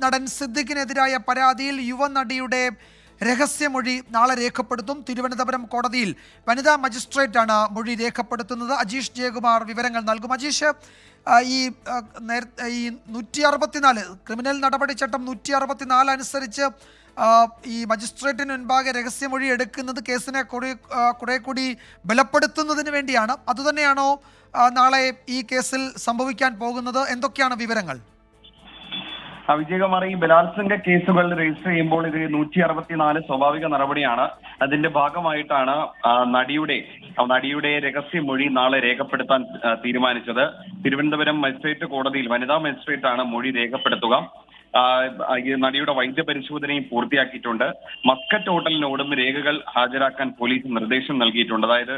നടൻ സിദ്ദിഖിനെതിരായ പരാതിയിൽ യുവനടിയുടെ രഹസ്യമൊഴി നാളെ രേഖപ്പെടുത്തും. തിരുവനന്തപുരം കോടതിയിൽ വനിതാ മജിസ്ട്രേറ്റാണ് മൊഴി രേഖപ്പെടുത്തുന്നത്. അജീഷ് ജയകുമാർ വിവരങ്ങൾ നൽകും. അജീഷ്, ഈ 164 ക്രിമിനൽ നടപടി ചട്ടം 164 അനുസരിച്ച് ഈ മജിസ്ട്രേറ്റിന് മുൻപാകെ രഹസ്യമൊഴി എടുക്കുന്നത് കേസിനെ കുറെ കൂടി ബലപ്പെടുത്തുന്നതിന് വേണ്ടിയാണ്. അതുതന്നെയാണോ നാളെ ഈ കേസിൽ സംഭവിക്കാൻ പോകുന്നത്? എന്തൊക്കെയാണ് വിവരങ്ങൾ? വിജയകുമാർ, ഈ ബലാത്സംഗ കേസുകൾ രജിസ്റ്റർ ചെയ്യുമ്പോൾ ഇത് 164 സ്വാഭാവിക നടപടിയാണ്. അതിന്റെ ഭാഗമായിട്ടാണ് നടിയുടെ രഹസ്യമൊഴി നാളെ രേഖപ്പെടുത്താൻ തീരുമാനിച്ചത്. തിരുവനന്തപുരം മജിസ്ട്രേറ്റ് കോടതിയിൽ വനിതാ മജിസ്ട്രേറ്റാണ് മൊഴി രേഖപ്പെടുത്തുക. ഈ നടിയുടെ വൈദ്യപരിശോധനയും പൂർത്തിയാക്കിയിട്ടുണ്ട്. മസ്കറ്റ് ഹോട്ടലിനോടും രേഖകൾ ഹാജരാക്കാൻ പോലീസ് നിർദ്ദേശം നൽകിയിട്ടുണ്ട്. അതായത്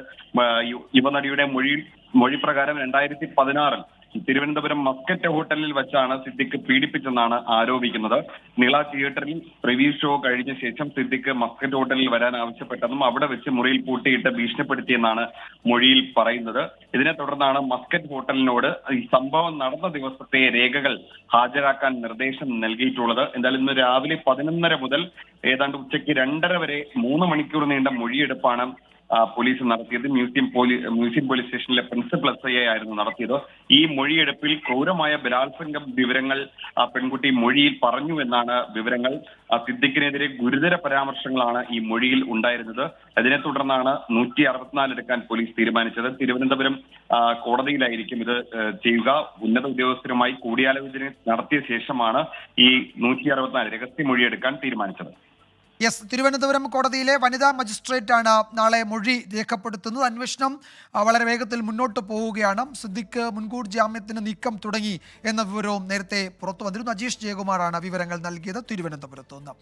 യുവനടിയുടെ മൊഴി പ്രകാരം 2016 തിരുവനന്തപുരം മസ്കറ്റ് ഹോട്ടലിൽ വെച്ചാണ് സിദ്ദിഖ് പീഡിപ്പിച്ചെന്നാണ് ആരോപിക്കുന്നത്. നിള തിയേറ്ററിൽ റിവ്യൂ ഷോ കഴിഞ്ഞ ശേഷം സിദ്ദിഖ് മസ്കറ്റ് ഹോട്ടലിൽ വരാൻ ആവശ്യപ്പെട്ടെന്നും അവിടെ വെച്ച് മുറിയിൽ പൂട്ടിയിട്ട് ഭീഷണിപ്പെടുത്തിയെന്നാണ് മൊഴിയിൽ പറയുന്നത്. ഇതിനെ തുടർന്നാണ് മസ്കറ്റ് ഹോട്ടലിനോട് ഈ സംഭവം നടന്ന ദിവസത്തെ രേഖകൾ ഹാജരാക്കാൻ നിർദ്ദേശം നൽകിയിട്ടുള്ളത്. എന്തായാലും ഇന്ന് രാവിലെ 11:30 മുതൽ ഏതാണ്ട് ഉച്ചയ്ക്ക് 2:30 വരെ 3 മണിക്കൂർ നീണ്ട മൊഴിയെടുപ്പാണ് പോലീസ് നടത്തിയത്. മ്യൂസിയം പോലീസ് സ്റ്റേഷനിലെ പ്രിൻസിപ്പൽ SI ആയിരുന്നു നടത്തിയത്. ഈ മൊഴിയെടുപ്പിൽ ക്രൂരമായ ബലാത്സംഗ വിവരങ്ങൾ പെൺകുട്ടി മൊഴിയിൽ പറഞ്ഞു എന്നാണ് വിവരങ്ങൾ. സിദ്ദിഖിനെതിരെ ഗുരുതര പരാമർശങ്ങളാണ് ഈ മൊഴിയിൽ ഉണ്ടായിരുന്നത്. അതിനെ തുടർന്നാണ് 164 എടുക്കാൻ പോലീസ് തീരുമാനിച്ചത്. തിരുവനന്തപുരം കോടതിയിലായിരിക്കും ഇത് ചെയ്യുക. ഉന്നത ഉദ്യോഗസ്ഥരുമായി കൂടിയാലോചന നടത്തിയ ശേഷമാണ് ഈ 164 രഹസ്യമൊഴിയെടുക്കാൻ തീരുമാനിച്ചത്. തിരുവനന്തപുരം കോടതിയിലെ വനിതാ മജിസ്ട്രേറ്റാണ് നാളെ മൊഴി രേഖപ്പെടുത്തുന്നത്. അന്വേഷണം വളരെ വേഗത്തിൽ മുന്നോട്ട് പോവുകയാണ്. സിദ്ദിഖ് മുൻകൂർ ജാമ്യത്തിന് നീക്കം തുടങ്ങി എന്ന വിവരവും നേരത്തെ പുറത്തു വന്നിരുന്നു. അജീഷ് ജയകുമാറാണ് വിവരങ്ങൾ നൽകിയത് തിരുവനന്തപുരത്ത് നിന്ന്.